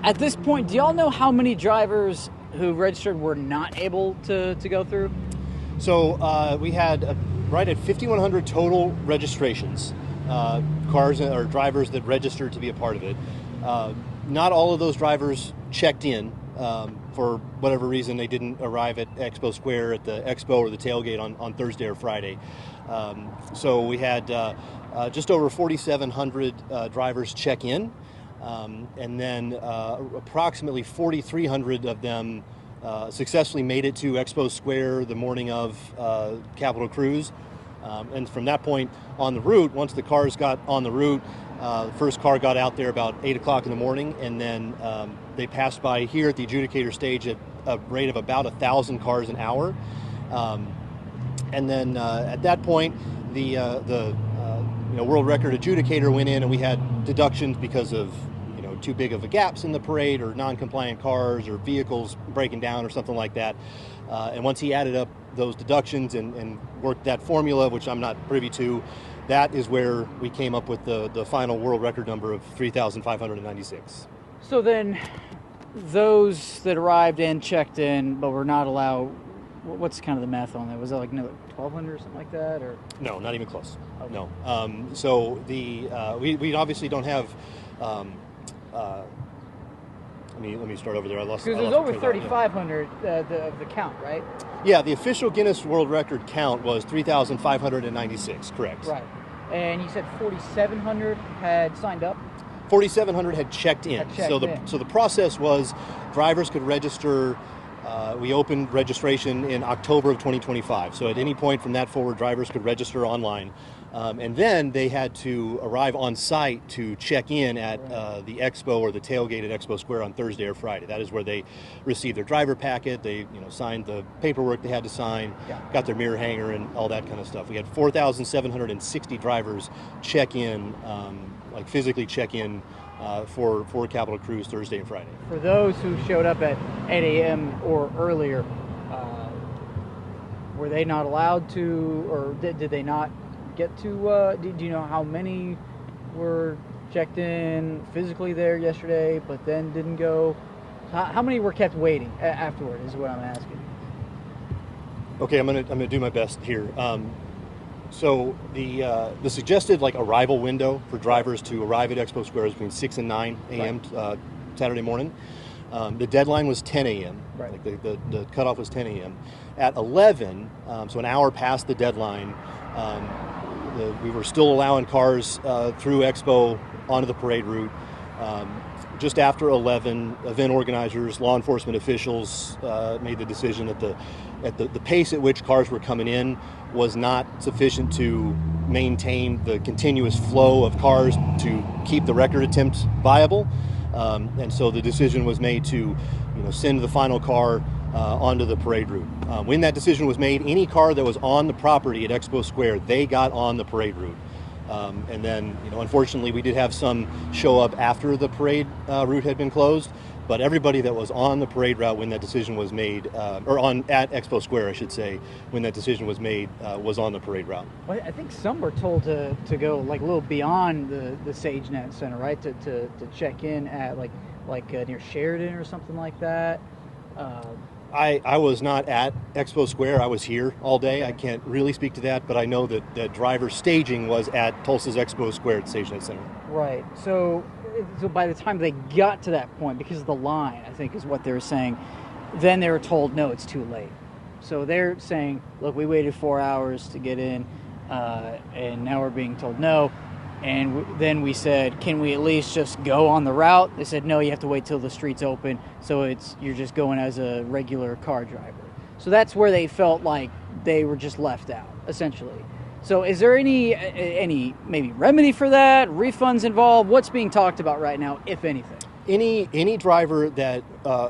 At this point, do y'all know how many drivers who registered were not able to go through? So we had right at 5,100 total registrations, cars or drivers that registered to be a part of it. Not all of those drivers checked in. For whatever reason, they didn't arrive at Expo Square at the Expo or the tailgate on Thursday or Friday. So we had just over 4,700 drivers check in, and then approximately 4,300 of them successfully made it to Expo Square the morning of Capitol Cruise. And from that point on the route, once the cars got on the route, the first car got out there about 8 o'clock in the morning, and then they passed by here at the adjudicator stage at a rate of about 1,000 cars an hour. And then at that point, the world record adjudicator went in, and we had deductions because of too big of a gaps in the parade, or non-compliant cars, or vehicles breaking down, or something like that. And once he added up those deductions and worked that formula, which I'm not privy to, that is where we came up with the final world record number of 3,596. So then, those that arrived and checked in but were not allowed, what's kind of the math on that? Was that like 1,200 or something like that, or? No, not even close. Okay. No. So we obviously don't have. Let me start over there. I lost. Because there's over 3,500 of the count, right? Yeah, the official Guinness World Record count was 3,596. Correct. Right. And you said 4,700 had signed up. 4,700 had checked in. So the process was drivers could register. We opened registration in October of 2025. So at any point from that forward, drivers could register online. And then they had to arrive on site to check in at the expo or the tailgate at Expo Square on Thursday or Friday. That is where they received their driver packet. They signed the paperwork they had to sign, got their mirror hanger and all that kind of stuff. We had 4,760 drivers check in, physically check in for Capitol Cruise Thursday and Friday. For those who showed up at 8 a.m. or earlier, were they not allowed to, or did they not get to, do you know how many were checked in physically there yesterday but then didn't go? How many were kept waiting afterward is what I'm asking. Okay, I'm gonna do my best here. So the suggested arrival window for drivers to arrive at Expo Square is between 6 and 9 a.m. Saturday morning. The deadline was 10 a.m. Right. The cutoff was 10 a.m. At 11, so an hour past the deadline, we were still allowing cars through Expo onto the parade route. Just after 11, event organizers, law enforcement officials made the decision that the pace at which cars were coming in was not sufficient to maintain the continuous flow of cars to keep the record attempt viable. And so the decision was made to send the final car onto the parade route. When that decision was made, any car that was on the property at Expo Square, they got on the parade route. And then, unfortunately, we did have some show up after the parade route had been closed, but everybody that was on the parade route when that decision was made, at Expo Square, I should say, when that decision was made, was on the parade route. Well, I think some were told to go a little beyond the SageNet Center, right? To check in at near Sheridan or something like that. I was not at Expo Square. I was here all day. Okay. I can't really speak to that, but I know that driver staging was at Tulsa's Expo Square at SageNet Center. Right. So by the time they got to that point, because of the line, I think is what they were saying, then they were told, no, it's too late. So they're saying, look, we waited 4 hours to get in, and now we're being told no. And then we said, can we at least just go on the route? They said, no, you have to wait till the streets open. So you're just going as a regular car driver. So that's where they felt like they were just left out, essentially. So is there any maybe remedy for that? Refunds involved? What's being talked about right now, if anything? Any driver that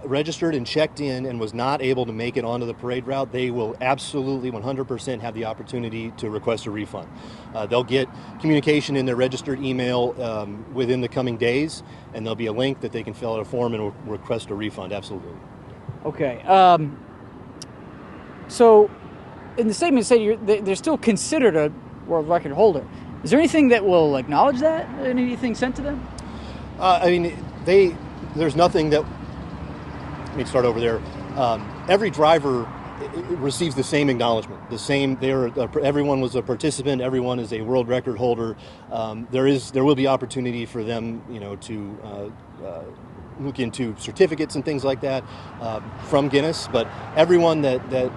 registered and checked in and was not able to make it onto the parade route, they will absolutely 100% have the opportunity to request a refund. They'll get communication in their registered email within the coming days, and there'll be a link that they can fill out a form and request a refund. Absolutely. Okay. So in the statement, you said they're still considered a world record holder. Is there anything that will acknowledge that? Anything sent to them? there's nothing that. Let me start over there. Every driver receives the same acknowledgement. The same. Everyone was a participant. Everyone is a world record holder. There will be opportunity for them, to look into certificates and things like that from Guinness. But everyone that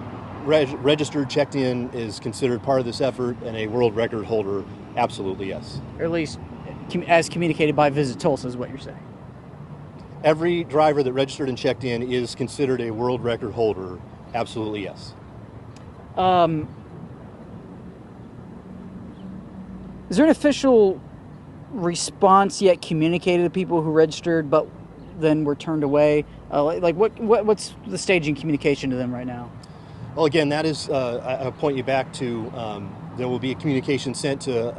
registered, checked in, is considered part of this effort, and a world record holder. Absolutely, yes. Or at least as communicated by Visit Tulsa is what you're saying. Every driver that registered and checked in is considered a world record holder. Absolutely, yes. Is there an official response yet communicated to people who registered but then were turned away? What's the staging communication to them right now? Well, again, that is, I'll point you back to, there will be a communication sent to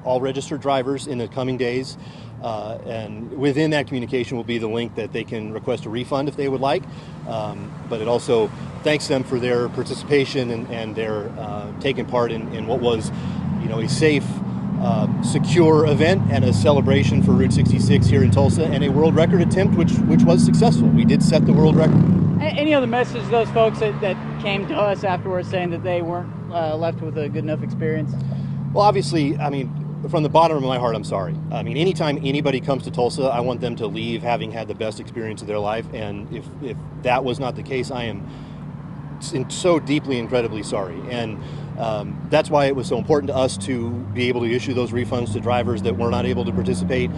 all registered drivers in the coming days. And within that communication will be the link that they can request a refund if they would like. But it also thanks them for their participation and their taking part in what was, a safe, secure event and a celebration for Route 66 here in Tulsa, and a world record attempt which was successful. We did set the world record. Any other message to those folks that came to us afterwards saying that they weren't left with a good enough experience? Well, obviously, from the bottom of my heart, I'm sorry. Anytime anybody comes to Tulsa, I want them to leave having had the best experience of their life. And if that was not the case, I am so deeply, incredibly sorry. And that's why it was so important to us to be able to issue those refunds to drivers that were not able to participate.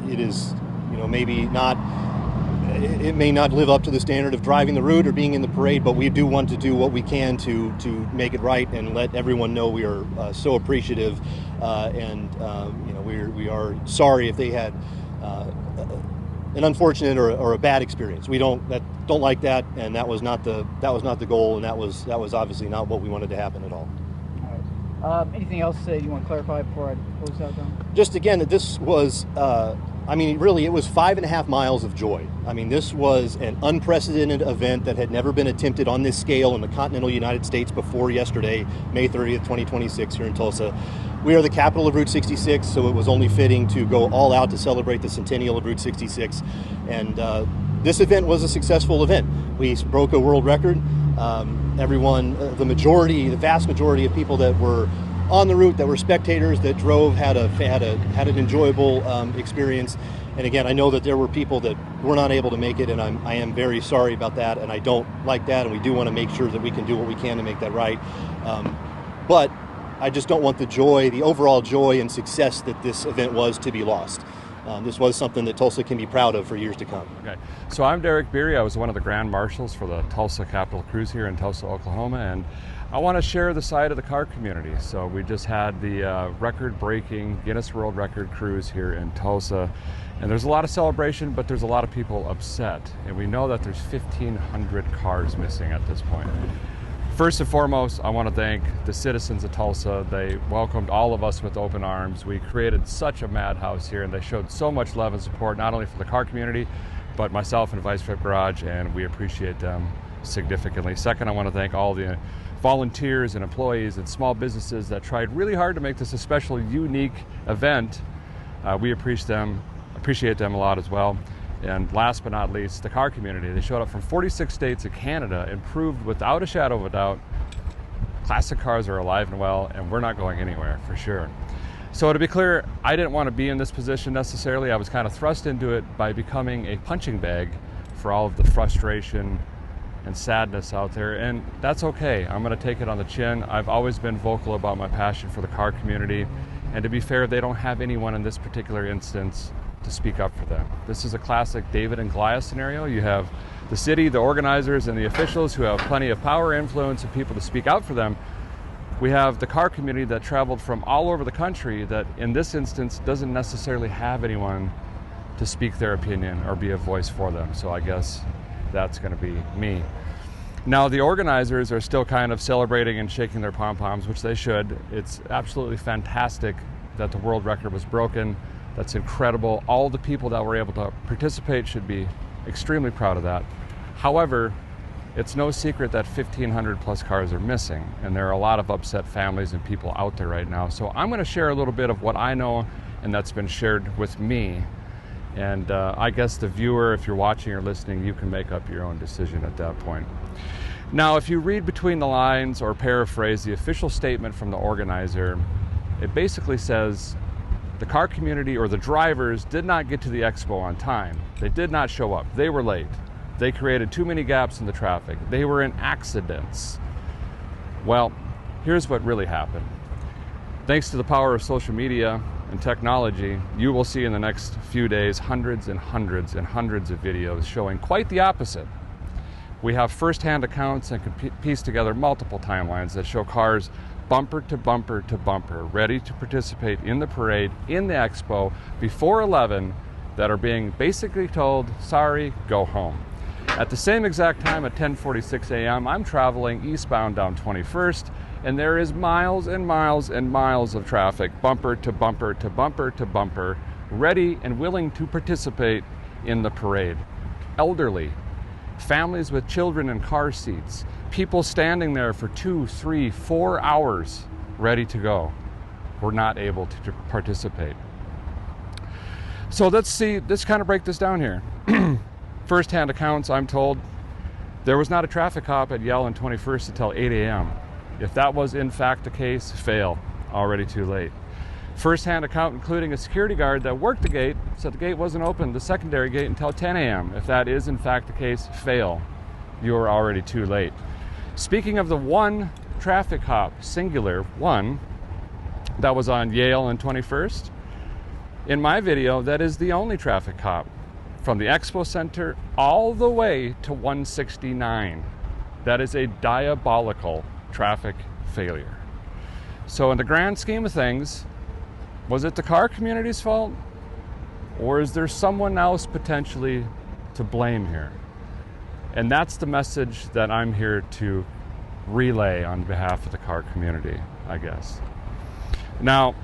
It is, maybe not. It may not live up to the standard of driving the route or being in the parade, but we do want to do what we can to make it right and let everyone know we are so appreciative, we are sorry if they had an unfortunate or a bad experience. We don't like that, and that was not the goal, and that was obviously not what we wanted to happen at all. All right. Anything else that you want to clarify before I close out, Don? Just again that this was. Really, it was 5.5 miles of joy. This was an unprecedented event that had never been attempted on this scale in the continental United States before yesterday, May 30th, 2026, here in Tulsa. We are the capital of Route 66, so it was only fitting to go all out to celebrate the centennial of Route 66. And this event was a successful event. We broke a world record. Everyone, the vast majority of people that were on the route, that were spectators, that drove, had an enjoyable experience. And again, I know that there were people that were not able to make it, and I am very sorry about that, and I don't like that, and we do want to make sure that we can do what we can to make that right. But I just don't want the overall joy and success that this event was to be lost. This was something that Tulsa can be proud of for years to come. Okay, so I'm Derek Bieri. I was one of the Grand Marshals for the Tulsa Capital Cruise here in Tulsa, Oklahoma, and I want to share the side of the car community. So we just had the record-breaking Guinness World Record cruise here in Tulsa, and there's a lot of celebration, but there's a lot of people upset, and we know that there's 1,500 cars missing at this point. First and foremost, I want to thank the citizens of Tulsa. They welcomed all of us with open arms. We created such a madhouse here, and they showed so much love and support, not only for the car community, but myself and Vice Grip Garage, and we appreciate them significantly. Second, I want to thank all the volunteers and employees and small businesses that tried really hard to make this a special, unique event. We appreciate them a lot as well. And last but not least, the car community. They showed up from 46 states of Canada and proved without a shadow of a doubt, classic cars are alive and well, and we're not going anywhere, for sure. So to be clear, I didn't want to be in this position necessarily. I was kind of thrust into it by becoming a punching bag for all of the frustration and sadness out there, and that's okay. I'm going to take it on the chin. I've always been vocal about my passion for the car community, and to be fair, they don't have anyone in this particular instance to speak up for them. This is a classic David and Goliath scenario. You have the city, the organizers, and the officials who have plenty of power, influence, and people to speak out for them. We have the car community that traveled from all over the country that in this instance doesn't necessarily have anyone to speak their opinion or be a voice for them. So I guess that's going to be me. Now the organizers are still kind of celebrating and shaking their pom-poms, which they should. It's absolutely fantastic that the world record was broken. That's incredible. All the people that were able to participate should be extremely proud of that. However, it's no secret that 1,500 plus cars are missing, and there are a lot of upset families and people out there right now. So I'm going to share a little bit of what I know and that's been shared with me. And I guess the viewer, if you're watching or listening, you can make up your own decision at that point. Now, if you read between the lines or paraphrase the official statement from the organizer, it basically says the car community or the drivers did not get to the expo on time. They did not show up. They were late. They created too many gaps in the traffic. They were in accidents. Well, here's what really happened. Thanks to the power of social media and technology, you will see in the next few days hundreds and hundreds and hundreds of videos showing quite the opposite. We have first-hand accounts and can piece together multiple timelines that show cars bumper to bumper to bumper, ready to participate in the parade, in the expo, before 11, that are being basically told, sorry, go home. At the same exact time at 10:46 a.m., I'm traveling eastbound down 21st, and there is miles and miles and miles of traffic, bumper to bumper to bumper to bumper, ready and willing to participate in the parade. Elderly, families with children in car seats, people standing there for 2, 3, 4 hours ready to go, were not able to participate. So let's kind of break this down here. First-hand accounts, I'm told, there was not a traffic cop at Yale and 21st until 8 a.m. If that was in fact the case, fail, already too late. First-hand account, including a security guard that worked the gate, said the gate wasn't open, the secondary gate, until 10 a.m. If that is in fact the case, fail, you are already too late. Speaking of the one traffic cop, singular one, that was on Yale and 21st, in my video, that is the only traffic cop from the Expo Center all the way to 169. That is a diabolical traffic failure. So in the grand scheme of things, was it the car community's fault? Or is there someone else potentially to blame here? And that's the message that I'm here to relay on behalf of the car community, I guess. Now,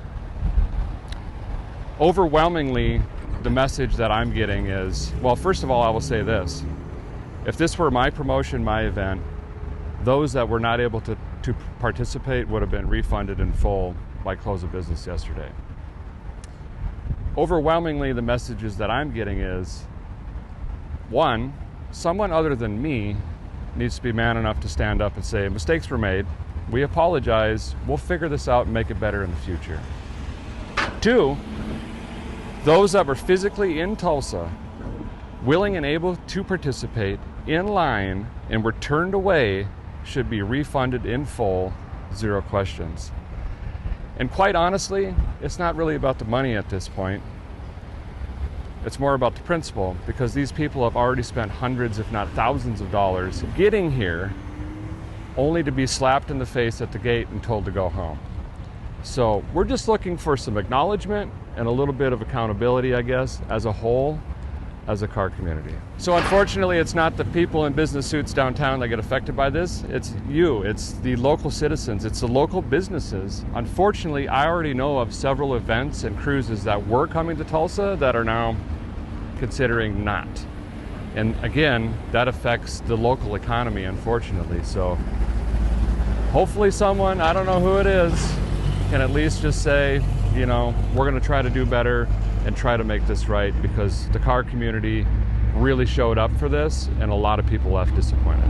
overwhelmingly, the message that I'm getting is, well, first of all, I will say this. If this were my promotion, my event, those that were not able to participate would have been refunded in full by close of business yesterday. Overwhelmingly, the messages that I'm getting is, one, someone other than me needs to be man enough to stand up and say, mistakes were made, we apologize, we'll figure this out and make it better in the future. Two, those that were physically in Tulsa, willing and able to participate in line and were turned away, should be refunded in full, 0 questions. And quite honestly, it's not really about the money at this point. It's more about the principle, because these people have already spent hundreds, if not thousands of dollars getting here, only to be slapped in the face at the gate and told to go home. So we're just looking for some acknowledgement and a little bit of accountability, I guess, as a whole, as a car community. So unfortunately, it's not the people in business suits downtown that get affected by this. It's you, it's the local citizens, it's the local businesses. Unfortunately, I already know of several events and cruises that were coming to Tulsa that are now considering not. And again, that affects the local economy, unfortunately. So hopefully someone, I don't know who it is, can at least just say, you know, we're going to try to do better and try to make this right, because the car community really showed up for this and a lot of people left disappointed.